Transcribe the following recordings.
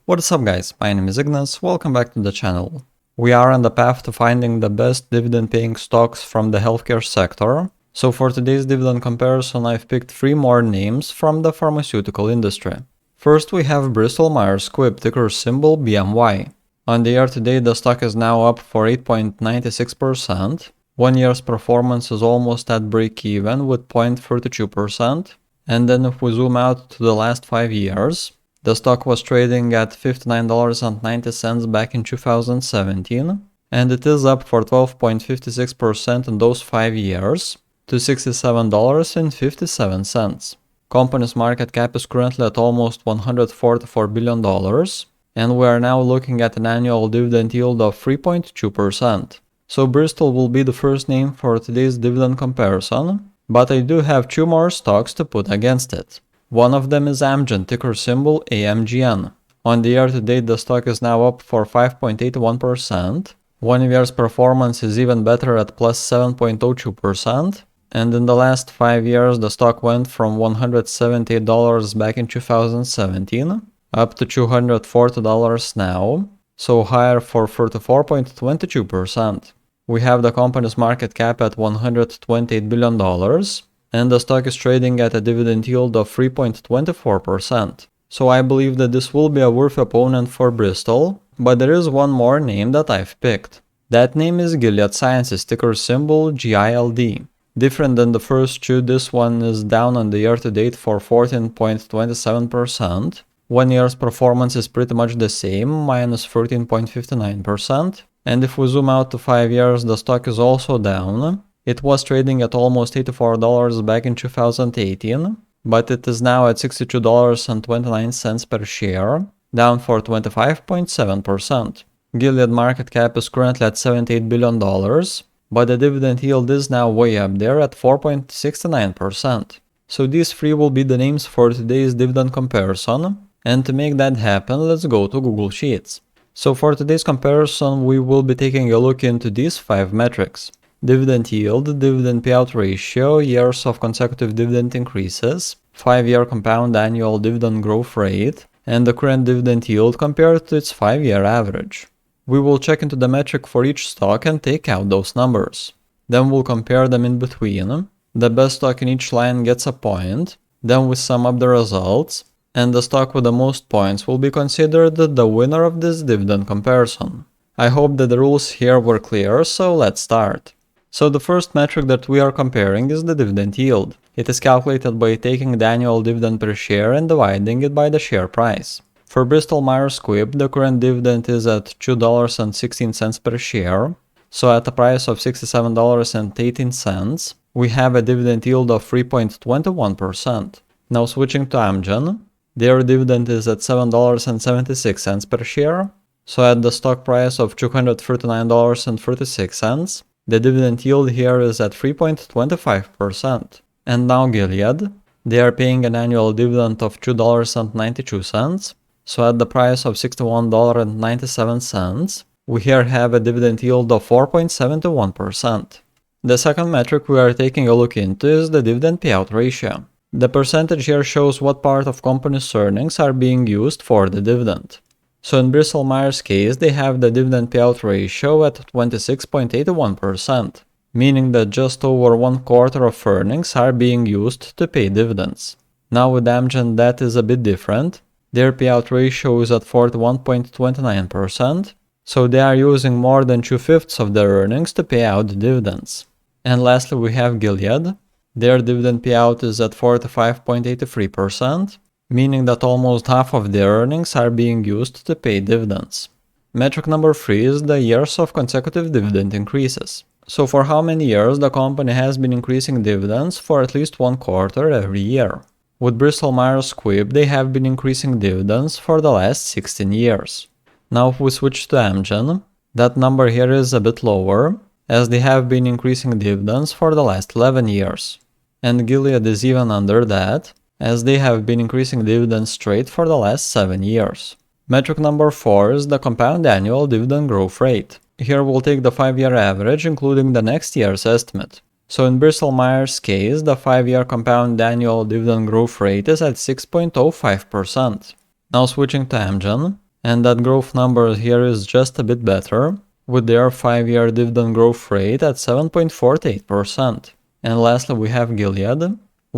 What's up guys, my name is Ignas, welcome back to the channel. We are on the path to finding the best dividend paying stocks from the healthcare sector. So for today's dividend comparison I've picked 3 more names from the pharmaceutical industry. First we have Bristol-Myers Squibb, ticker symbol BMY. On the year to date the stock is now up for 8.96%. 1 year's performance is almost at break even with 0.32%. And then if we zoom out to the last 5 years, the stock was trading at $59.90 back in 2017, and it is up for 12.56% in those 5 years to $67.57. Company's market cap is currently at almost $144 billion, and we are now looking at an annual dividend yield of 3.2%. So Bristol will be the first name for today's dividend comparison, but I do have 2 more stocks to put against it. One of them is Amgen, ticker symbol AMGN. On the year to date, the stock is now up for 5.81%. 1 year's performance is even better at plus 7.02%. And in the last 5 years, the stock went from $178 back in 2017 up to $240 now, so higher for 34.22%. We have the company's market cap at $128 billion. And the stock is trading at a dividend yield of 3.24%. So I believe that this will be a worthy opponent for Bristol, but there is one more name that I've picked. That name is Gilead Sciences, ticker symbol GILD. Different than the first 2, this one is down on the year to date for 14.27%. 1 year's performance is pretty much the same, minus 13.59%. And if we zoom out to 5 years, the stock is also down. It was trading at almost $84 back in 2018, but it is now at $62.29 per share, down for 25.7%. Gilead market cap is currently at $78 billion, but the dividend yield is now way up there at 4.69%. So these 3 will be the names for today's dividend comparison, and to make that happen, let's go to Google Sheets. So for today's comparison, we will be taking a look into these 5 metrics. Dividend yield, dividend payout ratio, years of consecutive dividend increases, 5-year compound annual dividend growth rate, and the current dividend yield compared to its 5-year average. We will check into the metric for each stock and take out those numbers. Then we'll compare them in between. The best stock in each line gets a point. Then we sum up the results, and the stock with the most points will be considered the winner of this dividend comparison. I hope that the rules here were clear, so let's start. So the first metric that we are comparing is the dividend yield. It is calculated by taking the annual dividend per share and dividing it by the share price. For Bristol-Myers Squibb, the current dividend is at $2.16 per share, so at a price of $67.18, we have a dividend yield of 3.21%. Now switching to Amgen, their dividend is at $7.76 per share, so at the stock price of $239.36, the dividend yield here is at 3.25%. And now Gilead, they are paying an annual dividend of $2.92, so at the price of $61.97, we here have a dividend yield of 4.71%. The second metric we are taking a look into is the dividend payout ratio. The percentage here shows what part of company's earnings are being used for the dividend. So in Bristol-Myers' case, they have the dividend payout ratio at 26.81%, meaning that just over 1/4 of earnings are being used to pay dividends. Now with Amgen that is a bit different. Their payout ratio is at 41.29%, so they are using more than 2/5 of their earnings to pay out dividends. And lastly we have Gilead. Their dividend payout is at 45.83%. Meaning that almost half of their earnings are being used to pay dividends. Metric number 3 is the years of consecutive dividend increases. So for how many years the company has been increasing dividends for at least 1/4 every year. With Bristol-Myers Squibb, they have been increasing dividends for the last 16 years. Now if we switch to Amgen, that number here is a bit lower, as they have been increasing dividends for the last 11 years. And Gilead is even under that, as they have been increasing dividends straight for the last 7 years. Metric number 4 is the compound annual dividend growth rate. Here we'll take the 5-year average including the next year's estimate. So in Bristol-Myers' case, the 5-year compound annual dividend growth rate is at 6.05%. Now switching to Amgen, and that growth number here is just a bit better, with their 5-year dividend growth rate at 7.48%. And lastly, we have Gilead,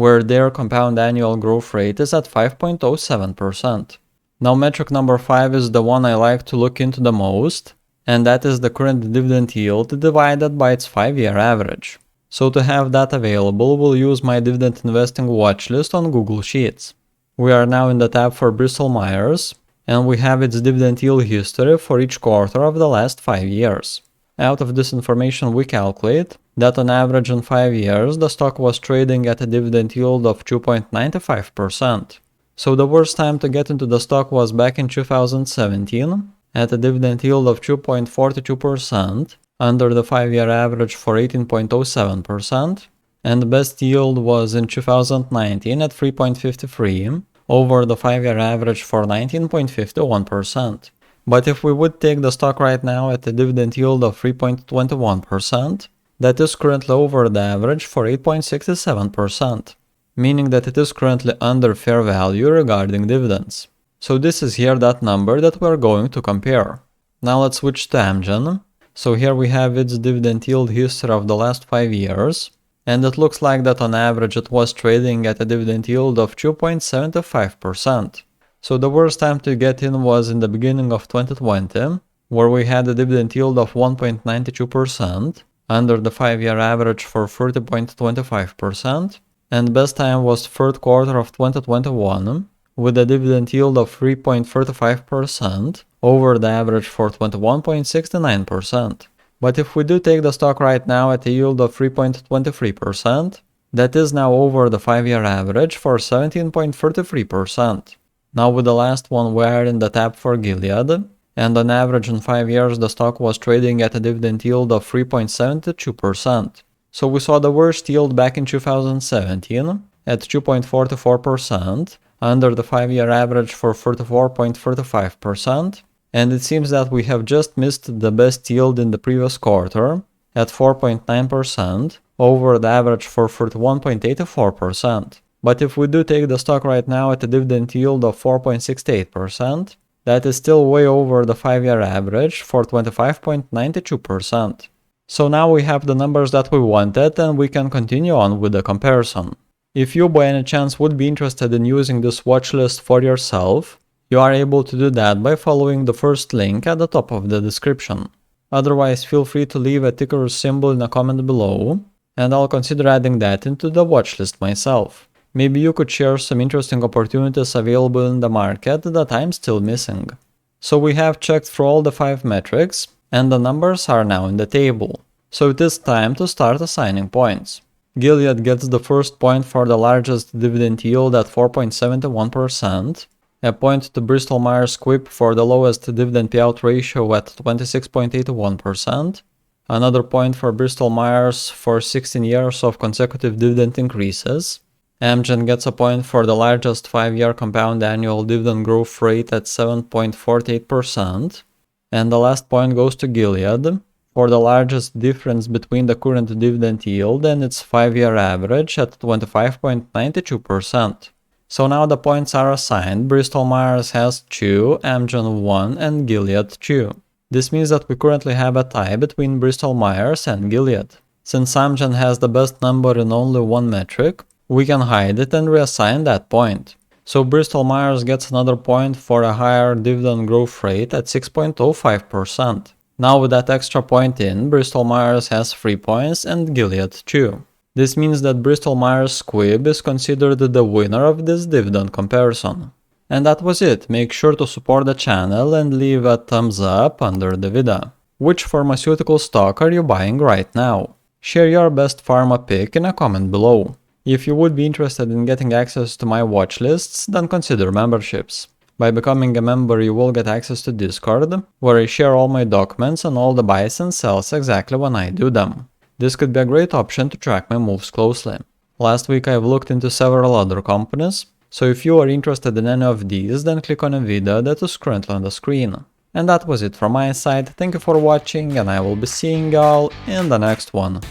where their compound annual growth rate is at 5.07%. Now metric number 5 is the one I like to look into the most, and that is the current dividend yield divided by its 5-year average. So to have that available, we'll use my dividend investing watchlist on Google Sheets. We are now in the tab for Bristol-Myers, and we have its dividend yield history for each quarter of the last 5 years. Out of this information we calculate that on average in 5 years the stock was trading at a dividend yield of 2.95%. So the worst time to get into the stock was back in 2017 at a dividend yield of 2.42% under the 5-year average for 18.07%, and the best yield was in 2019 at 3.53 over the 5-year average for 19.51%. But if we would take the stock right now at a dividend yield of 3.21%, that is currently over the average for 8.67%, meaning that it is currently under fair value regarding dividends. So this is here that number that we're going to compare. Now let's switch to Amgen. So here we have its dividend yield history of the last 5 years, and it looks like that on average it was trading at a dividend yield of 2.75%. So the worst time to get in was in the beginning of 2020, where we had a dividend yield of 1.92% under the 5-year average for 30.25%, and best time was third quarter of 2021 with a dividend yield of 3.35% over the average for 21.69%. But if we do take the stock right now at a yield of 3.23%, that is now over the 5-year average for 17.33%. Now with the last one we are in the tab for Gilead, and on average in 5 years the stock was trading at a dividend yield of 3.72%. So we saw the worst yield back in 2017 at 2.44% under the 5-year average for 34.35%, and it seems that we have just missed the best yield in the previous quarter at 4.9% over the average for 31.84%. But if we do take the stock right now at a dividend yield of 4.68%, that is still way over the 5-year average for 25.92%. So now we have the numbers that we wanted and we can continue on with the comparison. If you by any chance would be interested in using this watch list for yourself, you are able to do that by following the first link at the top of the description. Otherwise, feel free to leave a ticker symbol in a comment below, and I'll consider adding that into the watch list myself. Maybe you could share some interesting opportunities available in the market that I'm still missing. So we have checked through all the 5 metrics, and the numbers are now in the table. So it is time to start assigning points. Gilead gets the first point for the largest dividend yield at 4.71%, a point to Bristol-Myers Squibb for the lowest dividend payout ratio at 26.81%, another point for Bristol-Myers for 16 years of consecutive dividend increases. Amgen gets a point for the largest 5-year compound annual dividend growth rate at 7.48%, and the last point goes to Gilead for the largest difference between the current dividend yield and its 5-year average at 25.92%. So now the points are assigned. Bristol-Myers has 2, Amgen 1, and Gilead 2. This means that we currently have a tie between Bristol-Myers and Gilead. Since Amgen has the best number in only one metric, we can hide it and reassign that point. So Bristol-Myers gets another point for a higher dividend growth rate at 6.05%. Now with that extra point in, Bristol-Myers has 3 points and Gilead 2. This means that Bristol-Myers Squibb is considered the winner of this dividend comparison. And that was it. Make sure to support the channel and leave a thumbs up under the video. Which pharmaceutical stock are you buying right now? Share your best pharma pick in a comment below. If you would be interested in getting access to my watch lists, then consider memberships. By becoming a member, you will get access to Discord, where I share all my documents and all the buys and sells exactly when I do them. This could be a great option to track my moves closely. Last week I've looked into several other companies, so if you are interested in any of these, then click on a video that is currently on the screen. And that was it from my side. Thank you for watching, and I will be seeing y'all in the next one.